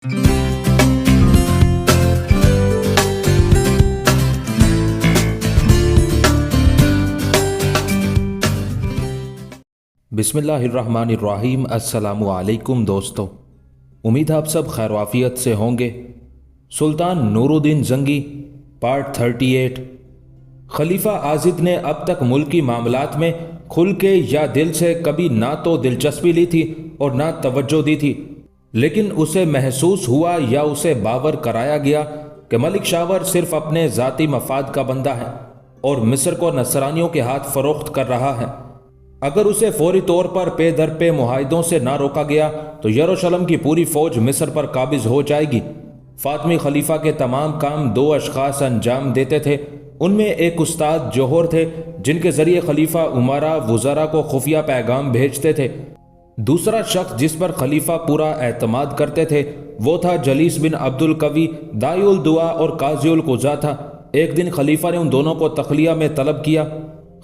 बिस्मिल्लाहिर्रहमानिर्रहीम। अस्सलामु अलैकुम दोस्तों, उम्मीद है आप सब खैरवाफियत से होंगे। सुल्तान नूरुद्दीन जंगी पार्ट 38। खलीफा आजिद ने अब तक मुल्की मामलात में खुल के या दिल से कभी ना तो दिलचस्पी ली थी और ना तवज्जो दी थी, लेकिन उसे महसूस हुआ या उसे बावर कराया गया कि मलिक शावर सिर्फ अपने ज़ाती मफाद का बंदा है और मिस्र को नसरानियों के हाथ फरोख्त कर रहा है। अगर उसे फौरी तौर पर पे दर पे मुआहिदों से ना रोका गया तो यरूशलेम की पूरी फौज मिस्र पर काबिज हो जाएगी। फातमी खलीफा के तमाम काम दो अशखास अंजाम देते थे। उनमें एक उस्ताद जौहर थे, जिनके जरिए खलीफा उमरा वुज़रा को खुफिया पैगाम भेजते थे। दूसरा शख्स जिस पर खलीफा पूरा एतमाद करते थे वो था जलीस बिन अब्दुल कवी, दायुल दुआ और काज़ियुल कुज़ा था। एक दिन खलीफा ने उन दोनों को तखलिया में तलब किया।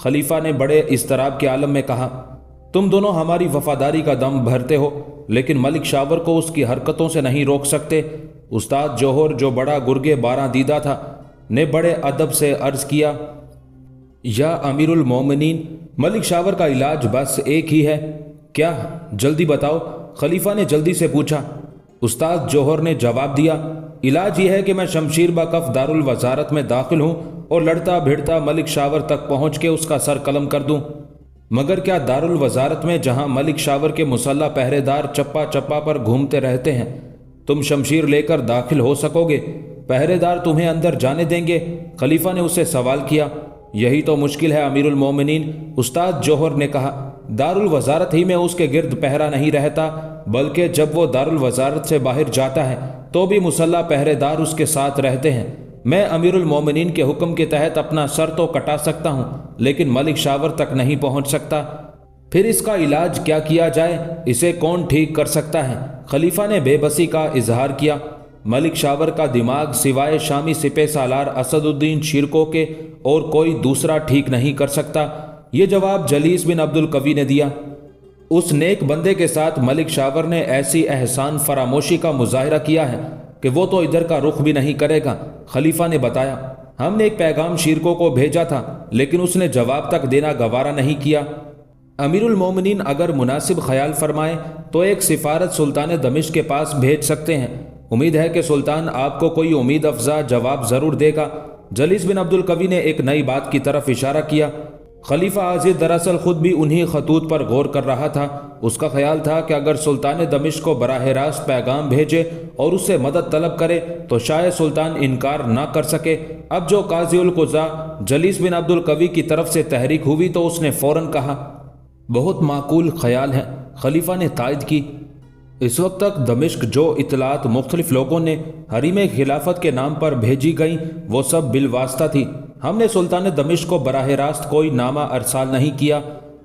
खलीफा ने बड़े इस्तराब के आलम में कहा, तुम दोनों हमारी वफादारी का दम भरते हो, लेकिन मलिक शावर को उसकी हरकतों से नहीं रोक सकते। उस्ताद जौहर, जो बड़ा गुर्गे बारां दीदा था, ने बड़े अदब से अर्ज किया, या अमीरुल मोमिनीन, मलिक शावर का इलाज बस एक ही है। क्या? जल्दी बताओ, खलीफा ने जल्दी से पूछा। उस्ताद जौहर ने जवाब दिया, इलाज यह है कि मैं शमशीर बकफ दारुल वजारत में दाखिल हूँ और लड़ता भिड़ता मलिक शावर तक पहुँच के उसका सर कलम कर दूँ। मगर क्या दारुल वजारत में, जहाँ मलिक शावर के मुसल्ला पहरेदार चप्पा चप्पा पर घूमते रहते हैं, तुम शमशीर लेकर दाखिल हो सकोगे? पहरेदार तुम्हें अंदर जाने देंगे? खलीफा ने उससे सवाल किया। यही तो मुश्किल है अमीरुल मोमिनीन, उस्ताद जौहर ने कहा। दारुल वजारत ही में उसके गिर्द पहरा नहीं रहता, बल्कि जब वो दारुल वजारत से बाहर जाता है तो भी मुसल्ला पहरेदार उसके साथ रहते हैं। मैं अमीरुल मोमिनीन के हुक्म के तहत अपना सर तो कटा सकता हूँ, लेकिन मलिक शावर तक नहीं पहुँच सकता। फिर इसका इलाज क्या किया जाए? इसे कौन ठीक कर सकता है? खलीफा ने बेबसी का इजहार किया। मलिक शावर का दिमाग सिवाय शामी सिपह सालार असदुद्दीन शिरको के और कोई दूसरा ठीक नहीं कर सकता। ये जवाब जलीस बिन अब्दुल कवी ने दिया। उस नेक बंदे के साथ मलिक शावर ने ऐसी एहसान फरामोशी का मुजाहिरा किया है कि वो तो इधर का रुख भी नहीं करेगा। खलीफा ने बताया, हमने एक पैगाम शिरको को भेजा था, लेकिन उसने जवाब तक देना गवारा नहीं किया। अमीरुल मोमिनीन अगर मुनासिब ख्याल फरमाए तो एक सिफारत सुल्तान दमिश्क के पास भेज सकते हैं। उम्मीद है कि सुल्तान आपको कोई उम्मीद अफजा जवाब जरूर देगा। जलीस बिन अब्दुल कवी ने एक नई बात की तरफ इशारा किया। खलीफा आजिद दरअसल खुद भी उन्हीं खतूत पर गौर कर रहा था। उसका ख्याल था कि अगर सुल्तान दमिश्क को बराह रास्त पैगाम भेजे और उससे मदद तलब करे तो शायद सुल्तान इनकार ना कर सके। अब जो काज़ियुल कुज़ा जलीस बिन अब्दुल कवी की तरफ से तहरीक हुई तो उसने फौरन कहा, बहुत माकूल ख्याल है। खलीफा ने तायद की। इस वक्त तक दमिश्क जो इतलात मुख्तलिफ लोगों ने हरीम खिलाफत के नाम पर भेजी गई वो सब बिलवास्ता थी। हमने सुल्तान दमिश्क को बराह रास्त कोई नामा अरसाल नहीं किया।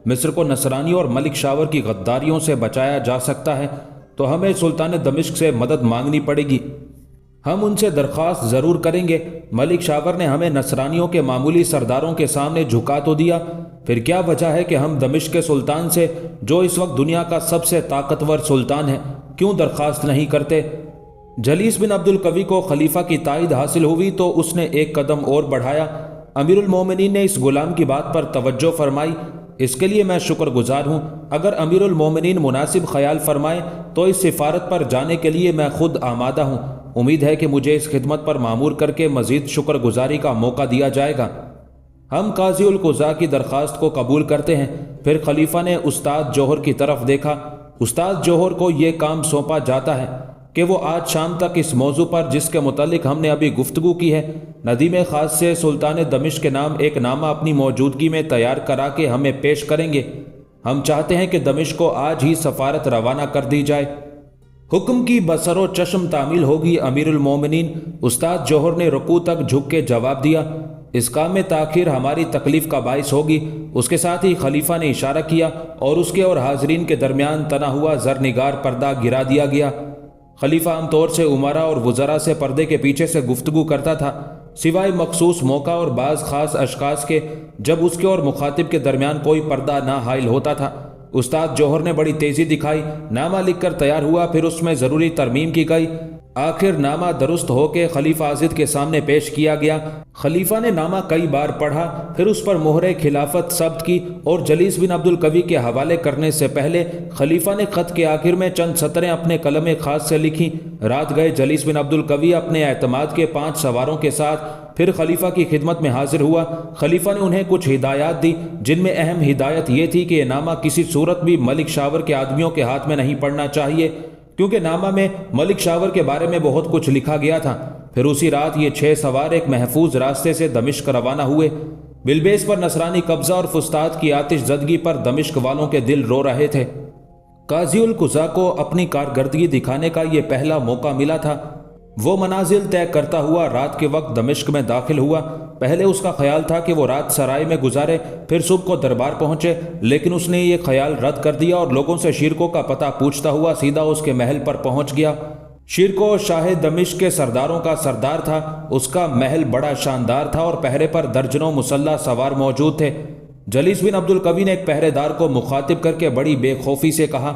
मिस्र को नसरानी और मलिक शावर की गद्दारियों से बचाया जा सकता है तो हमें सुल्तान दमिश्क से मदद मांगनी पड़ेगी। हम उनसे दरख्वास्त ज़रूर करेंगे। मलिक शावर ने हमें नसरानियों के मामूली सरदारों के सामने झुका तो दिया, फिर क्या वजह है कि हम दमिश्क के सुल्तान से, जो इस वक्त दुनिया का सबसे ताकतवर सुल्तान है, क्यों दरख्वास्त नहीं करते? जलीस बिन अब्दुल कवी को खलीफा की तायद हासिल हुई तो उसने एक कदम और बढ़ाया। अमीरुल मोमिनीन ने इस गुलाम की बात पर तवज्जो फरमाई। इसके लिए मैं शुक्रगुजार हूँ। अगर अमीरुल मोमिनीन मुनासिब ख्याल फरमाए तो इस सिफारत पर जाने के लिए मैं खुद आमादा हूँ। उम्मीद है कि मुझे इस खिदमत पर मामूर करके मजीद शुक्रगुजारी का मौका दिया जाएगा। हम काज़ियुल कुज़ा की दरख्वास्त को कबूल करते हैं। फिर खलीफा ने उस्ताद जौहर की तरफ देखा। उस्ताद जौहर को ये काम सौंपा जाता है कि वो आज शाम तक इस मौजू पर, जिसके मुतालिक हमने अभी गुफ्तगू की है, नदीम खास से सुल्तान दमिश्क के नाम एक नामा अपनी मौजूदगी में तैयार करा के हमें पेश करेंगे। हम चाहते हैं कि दमिश्क को आज ही सफारत रवाना कर दी जाए। हुक्म की बसरो चश्म तामील होगी अमीरुल मोमिनीन। उस्ताद जौहर ने रुकू तक झुक के जवाब दिया, इस काम में ताखीर हमारी तकलीफ का बाइस होगी। उसके साथ ही खलीफा ने इशारा किया और उसके और हाजरीन के दरमियान तना हुआ जरनिगार पर्दा गिरा दिया गया। खलीफा आमतौर से उमरा और वुज़रा से पर्दे के पीछे से गुफ्तगू करता था, सिवाय मखसूस मौका और बाज़ ख़ास अशखास के, जब उसके और मुखातिब के दरमियान कोई पर्दा ना हाइल होता था। उस्ताद जौहर ने बड़ी तेज़ी दिखाई, नामा लिख कर तैयार हुआ, फिर उसमें ज़रूरी तरमीम की गई। आखिर नामा दुरुस्त होकर खलीफा आजिद के सामने पेश किया गया। खलीफा ने नामा कई बार पढ़ा, फिर उस पर मोहरे खिलाफत सब्त की और जलीस बिन अब्दुल कवी के हवाले करने से पहले खलीफा ने खत के आखिर में चंद सतरें अपने कलम खास से लिखी। रात गए जलीस बिन अब्दुल कवी अपने एतमाद के 5 सवारों के साथ फिर खलीफा की खिदमत में हाजिर हुआ। खलीफा ने उन्हें कुछ हिदायत दी, जिनमें अहम हिदायत ये थी कि ये नामा किसी सूरत भी मलिक शावर के आदमियों के हाथ में नहीं पड़ना चाहिए, क्योंकि नामा में मलिक शावर के बारे में बहुत कुछ लिखा गया था। फिर उसी रात ये 6 सवार एक महफूज रास्ते से दमिश्क रवाना हुए। बिलबेस पर नसरानी कब्जा और फुस्ताद की आतिश जदगी पर दमिश्क वालों के दिल रो रहे थे। काजी उल कुज़ा को अपनी कारकर्दगी दिखाने का ये पहला मौका मिला था। वो मनाजिल तय करता हुआ रात के वक्त दमिश्क में दाखिल हुआ। पहले उसका ख्याल था कि वो रात सराय में गुजारे, फिर सुबह को दरबार पहुंचे, लेकिन उसने ये ख्याल रद्द कर दिया और लोगों से शिरको का पता पूछता हुआ सीधा उसके महल पर पहुंच गया। शिरको शाह दमिश्क के सरदारों का सरदार था। उसका महल बड़ा शानदार था और पहरे पर दर्जनों मुसल्ला सवार मौजूद थे। जलीस बिन अब्दुल कवी ने एक पहरेदार को मुखातिब करके बड़ी बेखौफी से कहा,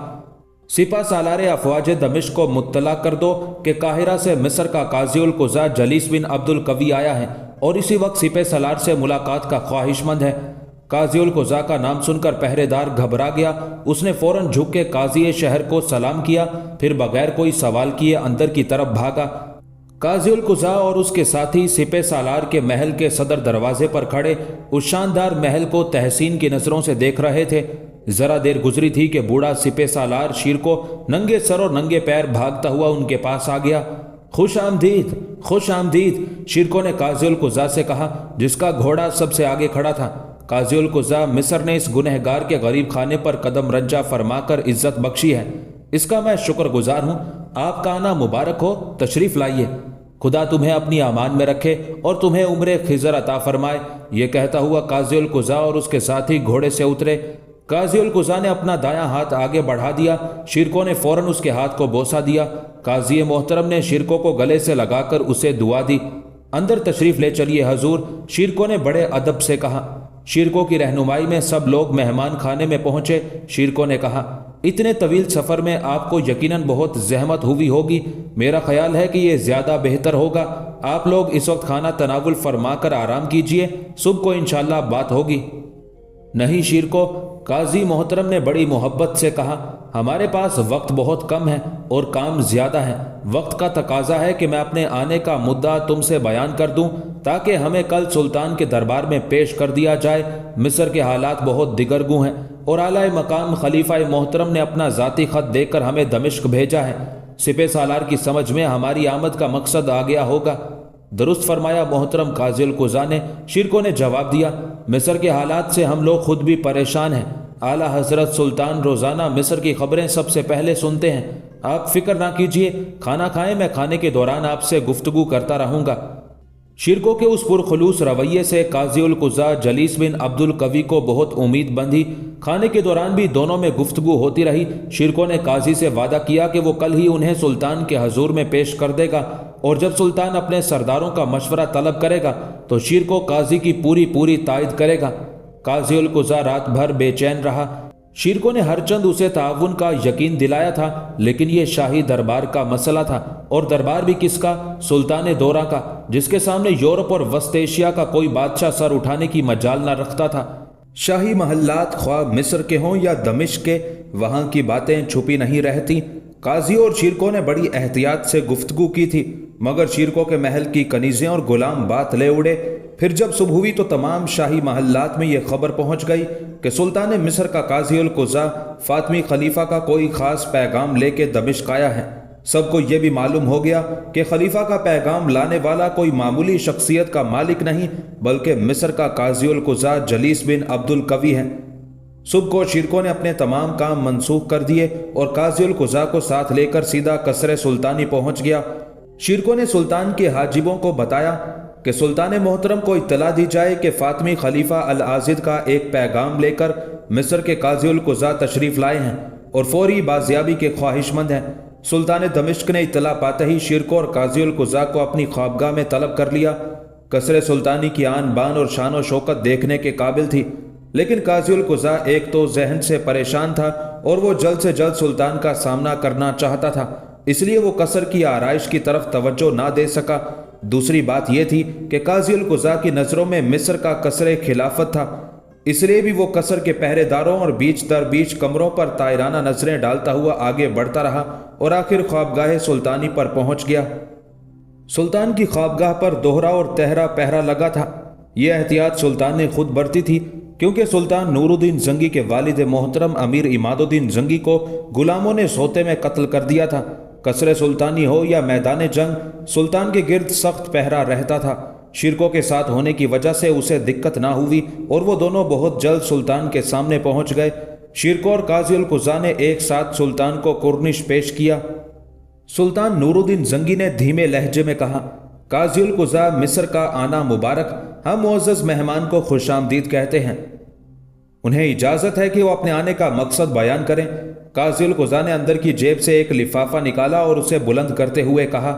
सिपा सालारे अफवाज दमिश्क को मुत्तला कर दो कि काहिरा से मिस्र का काजी उल कुज़ा जलीस बिन अब्दुल कवी आया है और इसी वक्त सिपे सलार से मुलाकात का ख्वाहिशमंद है। काजी उल कुज़ा का नाम सुनकर पहरेदार घबरा गया। उसने फौरन झुक के काजी शहर को सलाम किया, फिर बगैर कोई सवाल किए अंदर की तरफ भागा। काजी उल कुज़ा और उसके साथी सिपे सालार के महल के सदर दरवाजे पर खड़े उस शानदार महल को तहसीन की नजरों से देख रहे थे। जरा देर गुजरी थी कि बूढ़ा सिपे सालार शीर को नंगे सर और नंगे पैर भागता हुआ उनके पास आ गया। खुश आमदीद, खुश आमदीद, शिरको ने काजी उल कुज़ा से कहा, जिसका घोड़ा सबसे आगे खड़ा था। काजी उल कुज़ा, मिस्र ने इस गुनहगार के गरीब खाने पर कदम रंजा फरमाकर इज्जत बख्शी है, इसका मैं शुक्रगुजार हूँ। आपका आना मुबारक हो, तशरीफ लाइए। खुदा तुम्हें अपनी अमान में रखे और तुम्हें उम्र खिजर अता फरमाए। ये कहता हुआ काजी उल कुज़ा और उसके साथी घोड़े से उतरे। काजी उल कुज़ा ने अपना दायां हाथ आगे बढ़ा दिया। शिरको ने फौरन उसके हाथ को बोसा दिया। काजी मोहतरम ने शिरको को गले से लगाकर उसे दुआ दी। अंदर तशरीफ ले चलिए हजूर, शिरको ने बड़े अदब से कहा। शिरको की रहनुमाई में सब लोग मेहमान खाने में पहुंचे। शिरको ने कहा, इतने तवील सफ़र में आपको यकीनन बहुत जहमत हुई होगी। मेरा ख्याल है कि ये ज़्यादा बेहतर होगा आप लोग इस वक्त खाना तनावुल फरमा कर आराम कीजिए, सुबह को इंशाल्लाह बात होगी। नहीं शिरको, काजी मोहतरम ने बड़ी मोहब्बत से कहा, हमारे पास वक्त बहुत कम है और काम ज़्यादा है। वक्त का तकाजा है कि मैं अपने आने का मुद्दा तुमसे बयान कर दूं ताकि हमें कल सुल्तान के दरबार में पेश कर दिया जाए। मिस्र के हालात बहुत दिगरगू हैं और आला मकाम खलीफा मोहतरम ने अपना ज़ाती ख़त देकर हमें दमिश्क भेजा है। सिपे सालार की समझ में हमारी आमद का मकसद आ गया होगा। दुरुस्त फरमाया मोहतरम काजी उल कुज़ा ने। शिरको ने जवाब दिया, मिस्र के हालात से हम लोग खुद भी परेशान हैं। आला हजरत सुल्तान रोज़ाना मिस्र की खबरें सबसे पहले सुनते हैं। आप फिक्र ना कीजिए, खाना खाएं, मैं खाने के दौरान आपसे गुफ्तगू करता रहूँगा। शिरको के उस पुरखलूस रवैये से काजी उल कुज़ा जलीस बिन अब्दुल कवी को बहुत उम्मीद बंधी। खाने के दौरान भी दोनों में गुफ्तगू होती रही। शिरको ने काजी से वादा किया कि वो कल ही उन्हें सुल्तान के हजूर में पेश कर देगा और जब सुल्तान अपने सरदारों का मशवरा तलब करेगा तो शिरको काजी की पूरी तायद करेगा। काजी उल कुज़ा रात भर बेचैन रहा। शिरको ने हर चंद उसे ताउन का यकीन दिलाया था, लेकिन ये शाही दरबार का मसला था और दरबार भी किसका? सुल्तान दौरा का, जिसके सामने यूरोप और वस्त एशिया का कोई बादशाह सर उठाने की मजाल न रखता था। शाही महल्लात ख्वाह मिस्र के हों या दमिश्क के, वहाँ की बातें छुपी नहीं रहती। काजी और शिरको ने बड़ी एहतियात से गुफ्तगू की थी, मगर शिरको के महल की कनीज़ें और गुलाम बात ले उड़े। फिर जब सुबह हुई तो तमाम शाही महल्लात में यह खबर पहुंच गई कि सुल्तान मिस्र का काजी उल कुज़ा फातमी खलीफा का कोई ख़ास पैगाम लेके दमिश्क आया है। सबको यह भी मालूम हो गया कि खलीफा का पैगाम लाने वाला कोई मामूली शख्सियत का मालिक नहीं, बल्कि मिस्र का काजी उल कुज़ा जलीस बिन अब्दुल कवी है। सुबह को शिरको ने अपने तमाम काम मनसूख कर दिए और काजी उल कुज़ा को साथ लेकर सीधा कसरे सुल्तानी पहुंच गया। शिरको ने सुल्तान के हाजिबों को बताया कि सुल्तान मोहतरम को इत्तला दी जाए कि फातमी खलीफा अल आजिद का एक पैगाम लेकर मिस्र के काजी उल कुज़ा तशरीफ़ लाए हैं और फौरी बाजियाबी के ख्वाहिशमंद हैं। सुल्तान दमिश्क ने इत्तला पाते ही शिरको और काजी उल कुज़ा को अपनी ख्वाबगाह में तलब कर लिया। कसरे सुल्तानी की आन बान और शान व शौकत देखने के काबिल थी, लेकिन काजी उल कुज़ा एक तो जहन से परेशान था और वो जल्द से जल्द सुल्तान का सामना करना चाहता था। इसलिए वो कसर की आराइश की तरफ तवज्जो ना दे सका। दूसरी बात यह थी कि काजी अल कुज़ा की नज़रों में मिस्र का कसर खिलाफत था, इसलिए भी वो कसर के पहरेदारों और बीच दर बीच कमरों पर तायराना नजरें डालता हुआ आगे बढ़ता रहा और आखिर ख्वाबगाह सुल्तानी पर पहुंच गया। सुल्तान की ख्वाबगाह पर दोहरा और तहरा पहरा लगा था। यह एहतियात सुल्तान ने खुद बरती थी, क्योंकि सुल्तान नूरुद्दीन जंगी के वालिद मोहतरम अमीर इमादुद्दीन जंगी को गुलामों ने सोते में कत्ल कर दिया था। कसर सुल्तानी हो या मैदान जंग, सुल्तान के गिर्द सख्त पहरा रहता था। शिरकों के साथ होने की वजह से उसे दिक्कत ना हुई और वो दोनों बहुत जल्द सुल्तान के सामने पहुंच गए। शिरको और काजी अल कुज़ा ने एक साथ सुल्तान को कुर्निश पेश किया। सुल्तान नूरुद्दीन जंगी ने धीमे लहजे में कहा, काजी अल कुज़ा, मिस्र का आना मुबारक। हम मुअज़्ज़ज़ मेहमान को खुशामदीद कहते हैं। उन्हें इजाज़त है कि वो अपने आने का मकसद बयान करें। काजी अल कुज़ा ने अंदर की जेब से एक लिफाफा निकाला और उसे बुलंद करते हुए कहा,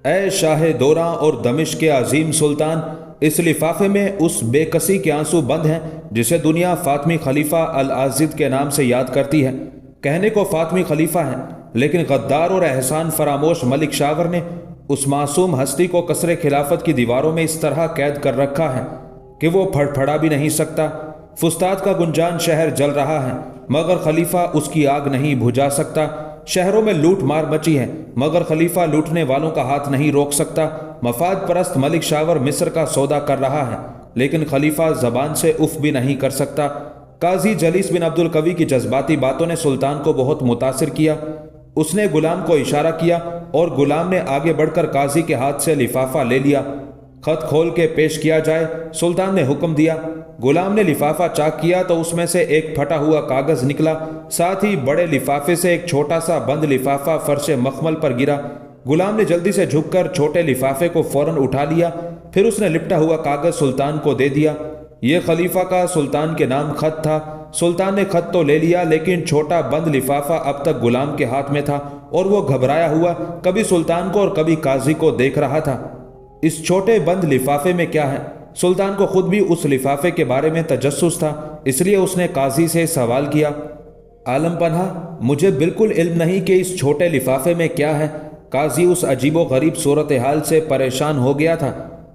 ऐ शाह दौरा और दमिश्क के अजीम सुल्तान, इस लिफाफे में उस बेकसी के आंसू बंद हैं जिसे दुनिया फातमी खलीफा अल आजिद के नाम से याद करती है। कहने को फातमी खलीफा है, लेकिन गद्दार और एहसान फरामोश मलिक शावर ने उस मासूम हस्ती को कसरे खिलाफत की दीवारों में इस तरह कैद कर रखा है कि वो फड़फड़ा भी नहीं सकता। फुस्ताद का गुंजान शहर जल रहा है, मगर खलीफा उसकी आग नहीं बुझा सकता। शहरों में लूट मार मची है, मगर खलीफा लूटने वालों का हाथ नहीं रोक सकता। मफाद परस्त मलिक शावर मिस्र का सौदा कर रहा है, लेकिन खलीफा जबान से उफ भी नहीं कर सकता। काजी जलीस बिन अब्दुल कवी की जज्बाती बातों ने सुल्तान को बहुत मुतासिर किया। उसने गुलाम को इशारा किया और गुलाम ने आगे बढ़कर काजी के हाथ से लिफाफा ले लिया। खत खोल के पेश किया जाए, सुल्तान ने हुक्म दिया। गुलाम ने लिफाफा चाक किया तो उसमें से एक फटा हुआ कागज निकला। साथ ही बड़े लिफाफे से एक छोटा सा बंद लिफाफा फर्श मखमल पर गिरा। गुलाम ने जल्दी से झुककर छोटे लिफाफे को फौरन उठा लिया। फिर उसने लिपटा हुआ कागज सुल्तान को दे दिया। यह खलीफा का सुल्तान के नाम खत था। सुल्तान ने खत तो ले लिया, लेकिन छोटा बंद लिफाफा अब तक गुलाम के हाथ में था और वो घबराया हुआ कभी सुल्तान को और कभी काजी को देख रहा था। इस छोटे बंद लिफाफे में क्या है? सुल्तान को खुद भी उस लिफाफे के बारे में तजस्सुस था, इसलिए उसने काजी से सवाल किया, आलम पन्हा, मुझे बिल्कुल इल्म नहीं कि इस छोटे लिफाफे में क्या है। काजी उस अजीबो गरीब सूरत हाल से परेशान हो गया था।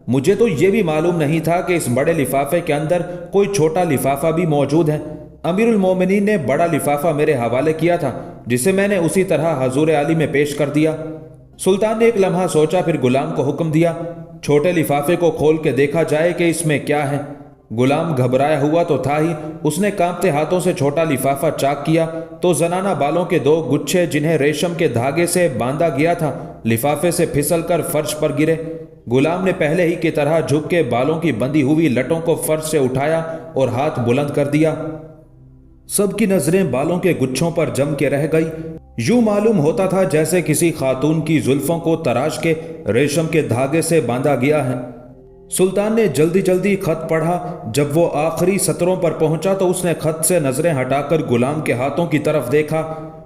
मुझे तो ये भी मालूम नहीं था कि इस बड़े लिफाफे के अंदर कोई छोटा लिफाफा भी मौजूद है। अमीरुल मोमिनीन ने बड़ा लिफाफा मेरे हवाले किया था, जिसे मैंने उसी तरह हजूर आली में पेश कर दिया। सुल्तान ने एक लम्हा सोचा, फिर गुलाम को हुक्म दिया, छोटे लिफाफे को खोल के देखा जाए कि इसमें क्या है। गुलाम घबराया हुआ तो था ही। उसने कांपते हाथों से छोटा लिफाफा चाक किया तो जनाना बालों के 2 गुच्छे, जिन्हें रेशम के धागे से बांधा गया था, लिफाफे से फिसलकर फर्श पर गिरे। गुलाम ने पहले ही की तरह झुक के बालों की बंधी हुई लटों को फर्श से उठाया और हाथ बुलंद कर दिया। सबकी नजरें बालों के गुच्छों पर जम के रह गई। यूं मालूम होता था जैसे किसी खातून की जुल्फों को तराश के रेशम के धागे से बांधा गया है। सुल्तान ने जल्दी जल्दी खत पढ़ा। जब वो आखिरी सतरों पर पहुंचा तो उसने खत से नजरें हटाकर गुलाम के हाथों की तरफ देखा,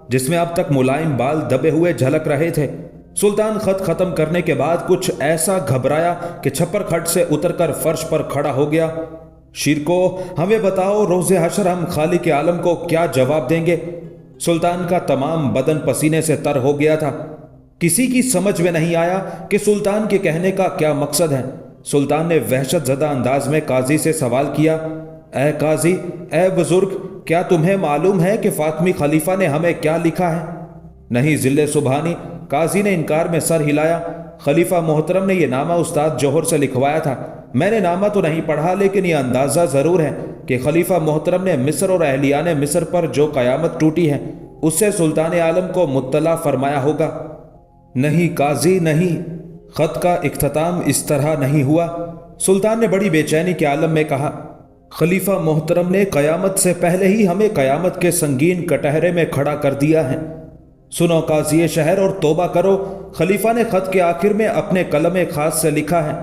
जिसमें अब तक मुलायम बाल दबे हुए झलक रहे थे। सुल्तान खत खत्म करने के बाद कुछ ऐसा घबराया कि छप्पर खट से उतरकर फर्श पर खड़ा हो गया। शिरको, हमें बताओ, रोज़े हशर हम खालिक आलम को क्या जवाब देंगे? सुल्तान का तमाम बदन पसीने से तर हो गया था। किसी की समझ में नहीं आया कि सुल्तान के कहने का क्या मकसद है। सुल्तान ने वहशत ज़दा अंदाज में काजी से सवाल किया, ए काजी, ए बुजुर्ग, क्या तुम्हें मालूम है कि फातमी खलीफा ने हमें क्या लिखा है? नहीं जिल्ले सुबहानी, काजी ने इनकार में सर हिलाया। खलीफा मोहतरम ने यह नामा उस्ताद जौहर से लिखवाया था। मैंने नामा तो नहीं पढ़ा, लेकिन यह अंदाज़ा ज़रूर है कि खलीफा मोहतरम ने मिस्र और अहलियान मिस्र पर जो क़यामत टूटी है उससे सुल्तान आलम को मुत्तला फरमाया होगा। नहीं काजी नहीं, खत का इख्तिताम इस तरह नहीं हुआ। सुल्तान ने बड़ी बेचैनी के आलम में कहा, खलीफा मोहतरम ने क़यामत से पहले ही हमें क़यामत के संगीन कटहरे में खड़ा कर दिया है। सुनो काजी शहर और तौबा करो। खलीफा ने खत के आखिर में अपने कलम खास से लिखा है,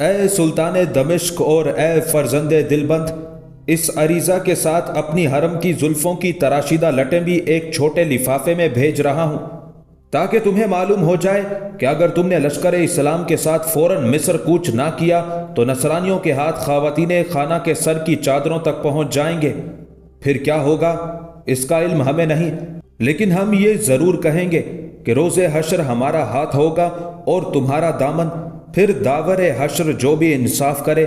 ए सुल्तान दमिश्क और ए फर्जंदे दिलबंद, इस अरीज़ा के साथ अपनी हरम की जुल्फों की तराशीदा लटें भी एक छोटे लिफाफे में भेज रहा हूं, ताकि तुम्हें मालूम हो जाए कि अगर तुमने लश्कर इस्लाम के साथ फौरन मिस्र कूच ना किया तो नसरानियों के हाथ ख़वातीने खाना के सर की चादरों तक पहुंच जाएंगे। फिर क्या होगा इसका इल्म हमें नहीं, लेकिन हम ये ज़रूर कहेंगे کہ रोज़ हशर हमारा हाथ होगा और तुम्हारा दामन, फिर दावर हशर जो भी इंसाफ करे।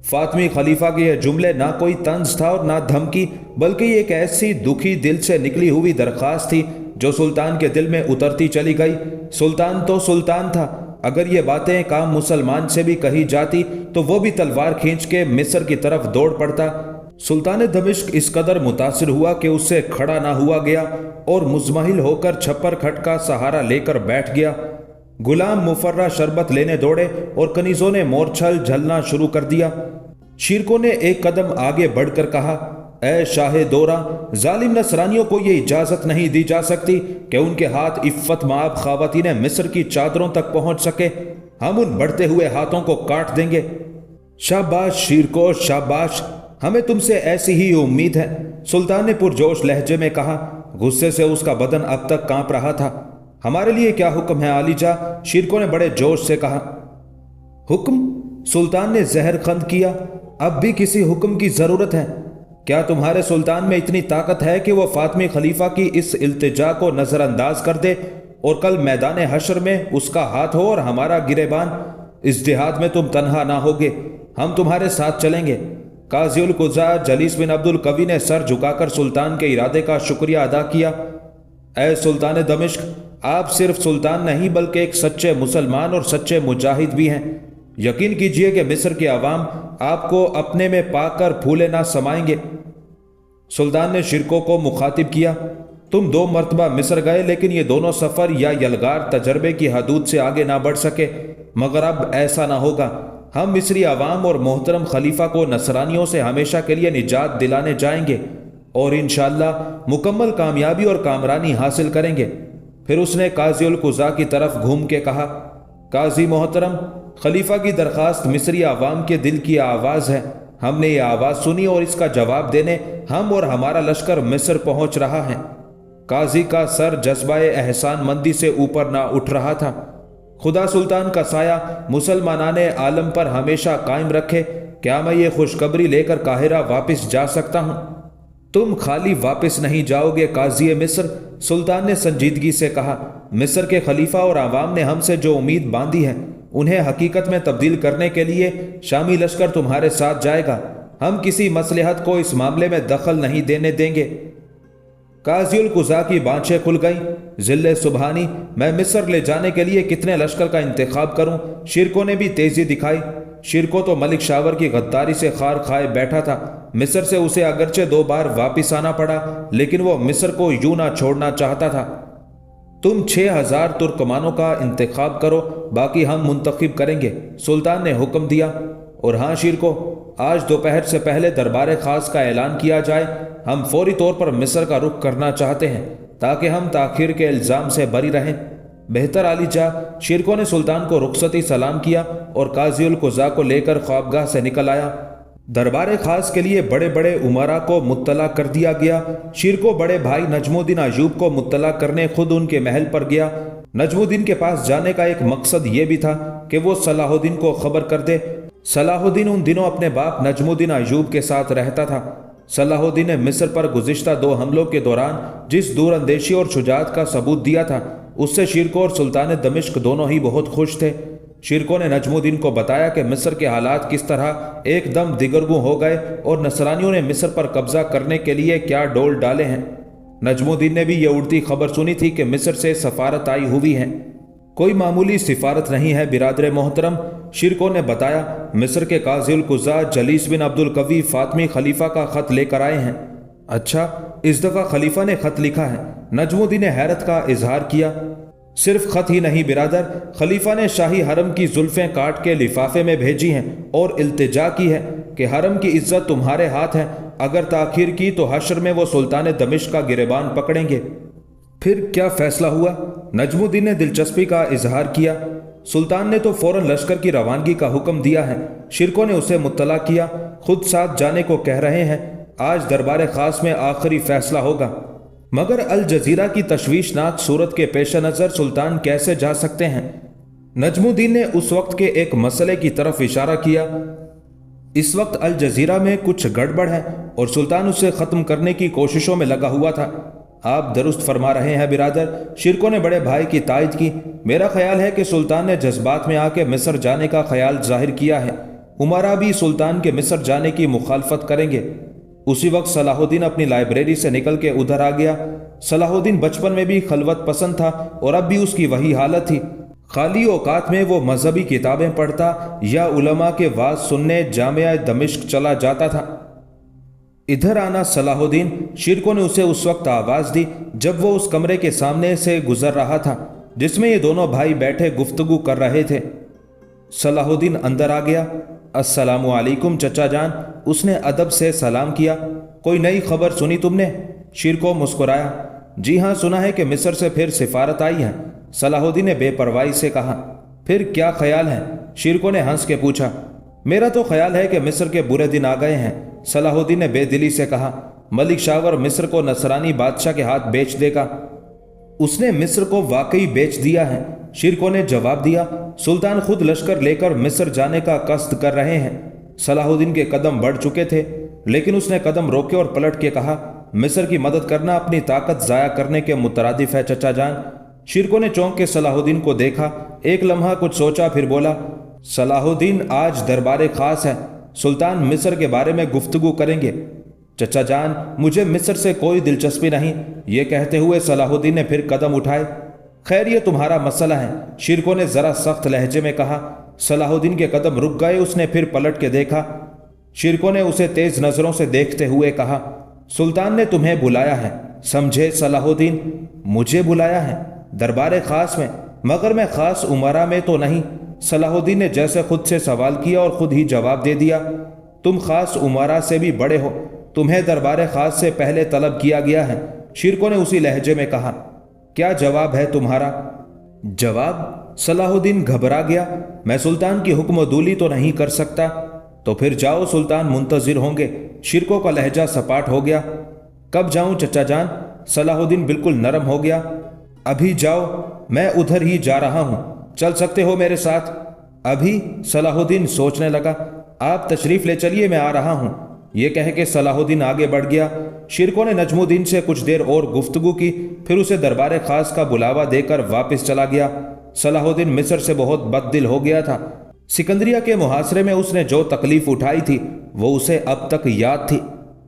फातमी खलीफा के ये जुमले ना कोई तंज था और ना धमकी, बल्कि एक ऐसी दुखी दिल से निकली हुई दरख्वास्त थी जो सुल्तान के दिल में उतरती चली गई। सुल्तान तो सुल्तान था, अगर ये बातें काम मुसलमान से भी कही जाती तो वो भी तलवार खींच के मिस्र की तरफ दौड़ पड़ता। सुल्तान दमिश्क इस कदर मुतासिर हुआ कि उससे खड़ा ना हुआ गया और मुज़महिल होकर छप्पर खट का सहारा लेकर बैठ गया। गुलाम मुफर्रा शरबत लेने दौड़े और कनीजों ने मोरछल झलना शुरू कर दिया। शीरको ने एक कदम आगे बढ़कर कहा, ऐ शाहे दौरा, जालिम नसरानियों को ये इजाजत नहीं दी जा सकती कि उनके हाथ इफ्फत माब ख़वातीन मिस्र की चादरों तक पहुंच सके। हम उन बढ़ते हुए हाथों को काट देंगे। शाबाश शीरको, शाबाश, हमें तुमसे ऐसी ही उम्मीद है, सुल्तान ने पुरजोश लहजे में कहा। गुस्से से उसका बदन अब तक कांप रहा था। हमारे लिए क्या हुक्म है आलीजा? शीरको ने बड़े जोश से कहा। हुक्म? सुल्तान ने जहर खंद किया। अब भी किसी हुक्म की जरूरत है? क्या तुम्हारे सुल्तान में इतनी ताकत है कि वो फातमी खलीफा की इस इल्तिजा को नजरअंदाज कर दे और कल मैदान हशर में उसका हाथ हो और हमारा गिरेबान? इस जिहाद में तुम तन्हा ना होगे, हम तुम्हारे साथ चलेंगे। काजी उल कुज़ा जलीस बिन अब्दुल कवी ने सर झुकाकर सुल्तान के इरादे का शुक्रिया अदा किया। ऐ सुल्तान दमिश्क, आप सिर्फ सुल्तान नहीं बल्कि एक सच्चे मुसलमान और सच्चे मुजाहिद भी हैं। यकीन कीजिए कि मिस्र के अवाम आपको अपने में पाकर फूले ना समाएंगे। सुल्तान ने शिरकों को मुखातिब किया, तुम 2 मरतबा मिस्र गए, लेकिन ये दोनों सफ़र या यलगार तजर्बे की हदूद से आगे ना बढ़ सके, मगर अब ऐसा ना होगा। हम मिस्री अवाम और मोहतरम खलीफा को नसरानियों से हमेशा के लिए निजात दिलाने जाएंगे और इंशाअल्लाह मुकम्मल कामयाबी और कामरानी हासिल करेंगे। फिर उसने काजी उल कुज़ा की तरफ घूम के कहा, काजी मोहतरम, खलीफा की दरख्वास्त मिस्री अवाम के दिल की आवाज़ है। हमने ये आवाज़ सुनी और इसका जवाब देने हम और हमारा लश्कर मिस्र पहुंच रहा है। काजी का सर जज्बाए एहसान मंदी से ऊपर ना उठ रहा था। खुदा सुल्तान का साया मुसलमानाने आलम पर हमेशा कायम रखे। क्या मैं ये खुशखबरी लेकर काहिरा वापस जा सकता हूँ? तुम खाली वापस नहीं जाओगे काजी मिस्र, सुल्तान ने संजीदगी से कहा। मिस्र के खलीफा और आवाम ने हमसे जो उम्मीद बांधी है उन्हें हकीकत में तब्दील करने के लिए शामी लश्कर तुम्हारे साथ जाएगा। हम किसी मसलहत को इस मामले में दखल नहीं देने देंगे। काजी उल कुज़ा की बाँछें खुल गईं। जिल्ले सुबहानी, मैं मिस्र ले जाने के लिए कितने लश्कर का इंतखाब करूं? शिरको ने भी तेजी दिखाई। शिरको तो मलिक शावर की गद्दारी से खार खाए बैठा था। मिस्र से उसे अगरचे 2 बार वापिस आना पड़ा, लेकिन वो मिस्र को यूं ना छोड़ना चाहता था। तुम 6000 तुर्कमानों का इंतखाब करो, बाकी हम मुंतखब करेंगे, सुल्तान ने हुक्म दिया। और हाँ शिरको, आज दोपहर से पहले दरबार खास का ऐलान किया जाए। हम फौरी तौर पर मिस्र का रुख करना चाहते हैं ताकि हम ताखिर के इल्ज़ाम से बरी रहें। बेहतर आलीजा, शिरको ने सुल्तान को रुखसती सलाम किया और काजी उल कुज़ा को लेकर ख्वाबगाह से निकल आया। दरबार खास के लिए बड़े बड़े उमरा को मुत्तला कर दिया गया। शिरको बड़े भाई नजमुद्दीन अयूब को मुत्तला करने खुद उनके महल पर गया। नजमुद्दीन के पास जाने का एक मकसद ये भी था कि वो सलाहुद्दीन को खबर कर दे। सलाहुद्दीन उन दिनों अपने बाप नजमुद्दीन अयूब के साथ रहता था। सलाहुद्दीन ने मिस्र पर गुज़िश्ता 2 हमलों के दौरान जिस दूरअंदेशी और शुजाअत का सबूत दिया था, उससे शिरको और सुल्तान दमिश्क दोनों ही बहुत खुश थे। शिरको ने नजमुद्दीन को बताया कि मिस्र के हालात किस तरह एकदम दिगरगू हो गए और नसरानियों ने मिस्र पर कब्जा करने के लिए क्या डोल डाले हैं। नजमुद्दीन ने भी ये उड़ती खबर सुनी थी कि मिस्र से सफारत आई हुई है। कोई मामूली सिफारत नहीं है बिरादर मोहतरम, शिरको ने बताया। मिस्र के काजी उल कुज़ा जलीस बिन अब्दुल कवी फातमी खलीफा का खत लेकर आए हैं। अच्छा, इस दफ़ा खलीफा ने खत लिखा है? नजमुद्दीन ने हैरत का इजहार किया। सिर्फ खत ही नहीं बिरादर, खलीफा ने शाही हरम की जुल्फें काट के लिफाफे में भेजी हैं और इल्तिजा की है कि हरम की इज्जत तुम्हारे हाथ है। अगर ताखीर की तो हशर में वो सुल्तान दमिश्क का गिरेबान पकड़ेंगे। फिर क्या फैसला हुआ? नजमुद्दीन ने दिलचस्पी का इजहार किया। सुल्तान ने तो फौरन लश्कर की रवानगी का हुक्म दिया है। शिरको ने उसे मुत्तला किया, खुद साथ जाने को कह रहे हैं। आज दरबार खास में आखिरी फैसला होगा। मगर अल जजीरा की तशवीशनाक सूरत के पेश नज़र सुल्तान कैसे जा सकते हैं? नजमुद्दीन ने उस वक्त के एक मसले की तरफ इशारा किया। इस वक्त अल जजीरा में कुछ गड़बड़ है और सुल्तान उसे ख़त्म करने की कोशिशों में लगा हुआ था। آپ درست فرما رہے ہیں برادر، شرکو نے بڑے بھائی کی تائید کی۔ میرا خیال ہے کہ سلطان نے جذبات میں آ کے مصر جانے کا خیال ظاہر کیا ہے۔ امراء بھی سلطان کے مصر جانے کی مخالفت کریں گے۔ اسی وقت صلاح الدین اپنی لائبریری سے نکل کے ادھر آ گیا۔ صلاح الدین بچپن میں بھی خلوت پسند تھا اور اب بھی اس کی وہی حالت تھی۔ خالی اوقات میں وہ مذہبی کتابیں پڑھتا یا علماء کے وعظ سننے جامعہ دمشق چلا جاتا تھا۔ ادھر آنا صلاح الدین، شرکو نے اسے اس وقت آواز دی جب وہ اس کمرے کے سامنے سے گزر رہا تھا جس میں یہ دونوں بھائی بیٹھے گفتگو کر رہے تھے۔ صلاح الدین اندر آ گیا۔ السلام علیکم چچا جان، اس نے ادب سے سلام کیا۔ کوئی نئی خبر سنی تم نے؟ شرکو مسکرایا۔ جی ہاں، سنا ہے کہ مصر سے پھر سفارت آئی ہے، صلاح الدین نے بے پرواہی سے کہا۔ پھر کیا خیال ہے؟ شرکو نے ہنس کے پوچھا۔ میرا تو خیال ہے کہ مصر کے برے دن آ گئے ہیں، صلاح الدین نے بے دلی سے کہا۔ ملک شاور مصر کو نصرانی بادشاہ کے ہاتھ بیچ دے گا۔ اس نے مصر کو واقعی بیچ دیا ہے، شرکو نے جواب دیا۔ سلطان خود لشکر لے کر مصر جانے کا قصد کر رہے ہیں۔ صلاح الدین کے قدم بڑھ چکے تھے لیکن اس نے قدم روکے اور پلٹ کے کہا، مصر کی مدد کرنا اپنی طاقت ضائع کرنے کے مترادف ہے چچا جان۔ شرکو نے چونک کے صلاح الدین کو دیکھا، ایک لمحہ کچھ سوچا، پھر بولا، صلاح الدین آج دربار خاص ہے، سلطان مصر کے بارے میں گفتگو کریں گے۔ چچا جان، مجھے مصر سے کوئی دلچسپی نہیں، یہ کہتے ہوئے صلاح الدین نے پھر قدم اٹھائے۔ خیر یہ تمہارا مسئلہ ہے، شرکو نے ذرا سخت لہجے میں کہا۔ صلاح الدین کے قدم رک گئے، اس نے پھر پلٹ کے دیکھا۔ شرکو نے اسے تیز نظروں سے دیکھتے ہوئے کہا، سلطان نے تمہیں بلایا ہے، سمجھے صلاح الدین؟ مجھے بلایا ہے دربار خاص میں، مگر میں خاص امراء میں تو نہیں۔ صلاح الدین نے جیسے خود سے سوال کیا اور خود ہی جواب دے دیا۔ تم خاص امراء سے بھی بڑے ہو، تمہیں دربار خاص سے پہلے طلب کیا گیا ہے، شرکو نے اسی لہجے میں کہا۔ کیا جواب ہے تمہارا؟ جواب؟ صلاح الدین گھبرا گیا۔ میں سلطان کی حکم و دولی تو نہیں کر سکتا۔ تو پھر جاؤ، سلطان منتظر ہوں گے۔ شرکو کا لہجہ سپاٹ ہو گیا۔ کب جاؤں چچا جان؟ صلاح الدین بالکل نرم ہو گیا۔ ابھی جاؤ، میں ادھر ہی جا رہا ہوں، چل سکتے ہو میرے ساتھ؟ ابھی؟ صلاح الدین سوچنے لگا۔ آپ تشریف لے چلیے، میں آ رہا ہوں۔ یہ کہہ کے صلاح الدین آگے بڑھ گیا۔ شرکو نے نجم الدین سے کچھ دیر اور گفتگو کی، پھر اسے دربار خاص کا بلاوا دے کر واپس چلا گیا۔ صلاح الدین مصر سے بہت بد دل ہو گیا تھا۔ سکندریہ کے محاصرے میں اس نے جو تکلیف اٹھائی تھی وہ اسے اب تک یاد تھی۔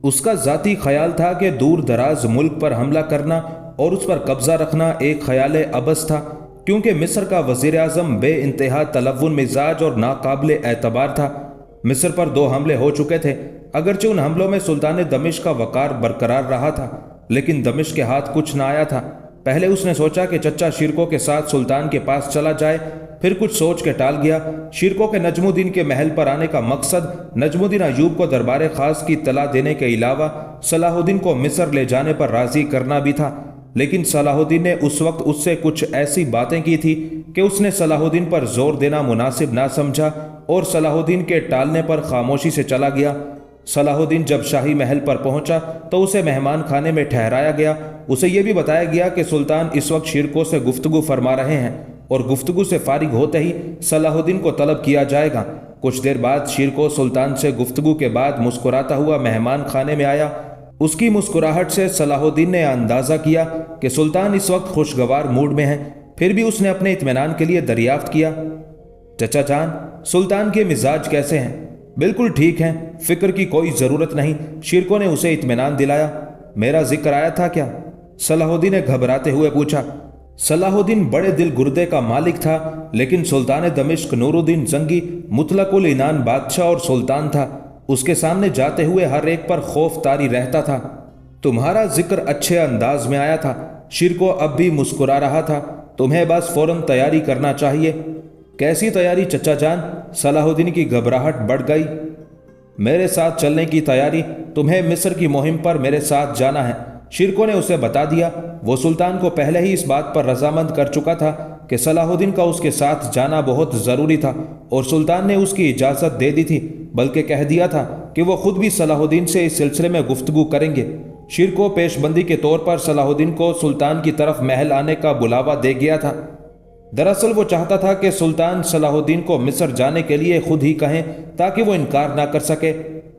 اس کا ذاتی خیال تھا کہ دور دراز ملک پر حملہ کرنا اور اس پر قبضہ رکھنا ایک خیال عبث تھا، کیونکہ مصر کا وزیر اعظم بے انتہا تلون مزاج اور ناقابل اعتبار تھا۔ مصر پر 2 حملے ہو چکے تھے، اگرچہ ان حملوں میں سلطان دمشق کا وقار برقرار رہا تھا، لیکن دمشق کے ہاتھ کچھ نہ آیا تھا۔ پہلے اس نے سوچا کہ چچا شرکو کے ساتھ سلطان کے پاس چلا جائے، پھر کچھ سوچ کے ٹال گیا۔ شرکو کے نجم الدین کے محل پر آنے کا مقصد نجم الدین ایوب کو دربار خاص کی اطلاع دینے کے علاوہ صلاح الدین کو مصر لے جانے پر راضی کرنا بھی تھا، لیکن صلاح الدین نے اس وقت اس سے کچھ ایسی باتیں کی تھی کہ اس نے صلاح الدین پر زور دینا مناسب نہ سمجھا اور صلاح الدین کے ٹالنے پر خاموشی سے چلا گیا۔ صلاح الدین جب شاہی محل پر پہنچا تو اسے مہمان خانے میں ٹھہرایا گیا۔ اسے یہ بھی بتایا گیا کہ سلطان اس وقت شرکو سے گفتگو فرما رہے ہیں اور گفتگو سے فارغ ہوتے ہی صلاح الدین کو طلب کیا جائے گا۔ کچھ دیر بعد شرکو سلطان سے گفتگو کے بعد مسکراتا ہوا مہمان خانے میں آیا۔ اس کی مسکراہٹ سے صلاح الدین نے اندازہ کیا کہ سلطان اس وقت خوشگوار موڈ میں ہیں، پھر بھی اس نے اپنے اطمینان کے لیے دریافت کیا، چچا جان سلطان کے مزاج کیسے ہیں؟ بالکل ٹھیک ہیں، فکر کی کوئی ضرورت نہیں، شرکو نے اسے اطمینان دلایا۔ میرا ذکر آیا تھا کیا؟ صلاح الدین نے گھبراتے ہوئے پوچھا۔ صلاح الدین بڑے دل گردے کا مالک تھا، لیکن سلطان دمشق نور الدین زنگی مطلق العنان بادشاہ اور سلطان تھا، اس کے سامنے جاتے ہوئے ہر ایک پر خوف طاری رہتا تھا۔ تمہارا ذکر اچھے انداز میں آیا تھا، شرکو اب بھی مسکرا رہا تھا، تمہیں بس فوراً تیاری کرنا چاہیے۔ کیسی تیاری چچا جان؟ صلاح الدین کی گھبراہٹ بڑھ گئی۔ میرے ساتھ چلنے کی تیاری، تمہیں مصر کی مہم پر میرے ساتھ جانا ہے، شرکو نے اسے بتا دیا۔ وہ سلطان کو پہلے ہی اس بات پر رضامند کر چکا تھا کہ صلاح الدین کا اس کے ساتھ جانا بہت ضروری تھا، اور سلطان نے اس کی اجازت دے دی تھی، بلکہ کہہ دیا تھا کہ وہ خود بھی صلاح الدین سے اس سلسلے میں گفتگو کریں گے۔ شرکو پیش بندی کے طور پر صلاح الدین کو سلطان کی طرف محل آنے کا بلاوا دے گیا تھا۔ दरअसल वो चाहता था कि सुल्तान सलाहुद्दीन को मिस्र जाने के लिए खुद ही कहें ताकि वो इनकार ना कर सके।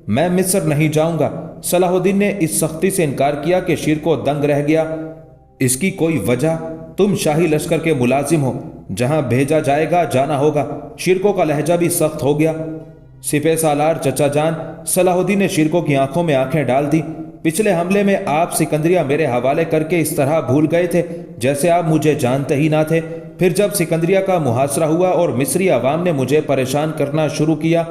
मैं मिस्र नहीं जाऊंगा। सलाहुद्दीन ने इस सख्ती से इनकार किया कि शिरको दंग रह गया। इसकी कोई वजह? तुम शाही लश्कर के मुलाजिम हो, जहां भेजा जाएगा जाना होगा। शिरको का लहजा भी सख्त हो गया। सिपह सालार चचा जान, सलाहुद्दीन ने शिरको की आंखों में आंखें डाल दी। पिछले हमले में आप सिकंदरिया मेरे हवाले करके इस तरह भूल गए थे जैसे आप मुझे जानते ही ना थे। फिर जब सिकंदरिया का मुहासरा हुआ और मिस्री अवाम ने मुझे परेशान करना शुरू किया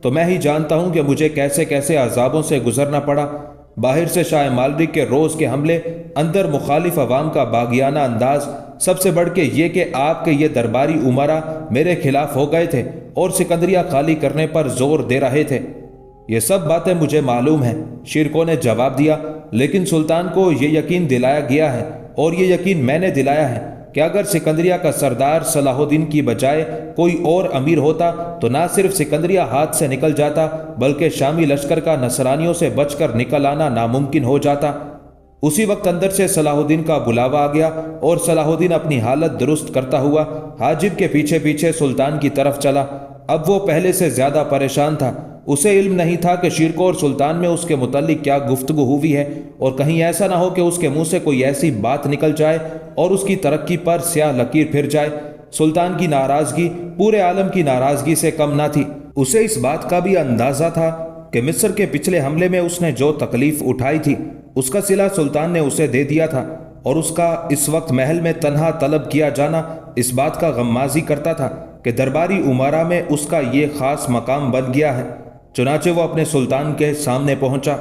तो मैं ही जानता हूं कि मुझे कैसे कैसे अजाबों से गुजरना पड़ा। बाहर से शाह मालरिक के रोज के हमले, अंदर मुखालिफ अवाम का बागियाना अंदाज, सबसे बढ़ के ये कि आपके ये दरबारी उमरा मेरे खिलाफ हो गए थे और सिकंदरिया खाली करने पर जोर दे रहे थे। ये सब बातें मुझे मालूम हैं, शिरको ने जवाब दिया। लेकिन सुल्तान को ये यकीन दिलाया गया है और ये यकीन मैंने दिलाया है कि अगर सिकंदरिया का सरदार सलाहुद्दीन की बजाय कोई और अमीर होता तो ना सिर्फ सिकंदरिया हाथ से निकल जाता बल्कि शामी लश्कर का नसरानियों से बचकर निकल आना नामुमकिन हो जाता। उसी वक्त अंदर से सलाहुद्दीन का बुलावा आ गया और सलाहुद्दीन अपनी हालत दुरुस्त करता हुआ हाजिब के पीछे पीछे सुल्तान की तरफ चला। अब वो पहले से ज्यादा परेशान था। उसे इल्म नहीं था कि शिरको और सुल्तान में उसके मुतल्लिक क्या गुफ्तगू हुई है और कहीं ऐसा ना हो कि उसके मुंह से कोई ऐसी बात निकल जाए और उसकी तरक्की पर स्याह लकीर फिर जाए। सुल्तान की नाराजगी पूरे आलम की नाराजगी से कम ना थी। उसे इस बात का भी अंदाजा था कि मिस्र के पिछले हमले में उसने जो तकलीफ उठाई थी उसका सिला सुल्तान ने उसे दे दिया था और उसका इस वक्त महल में तन्हा तलब किया जाना इस बात का गम्माजी करता था कि दरबारी उमारा में उसका ये खास मकाम बन गया है। चुनाचे वो अपने सुल्तान के सामने पहुंचा।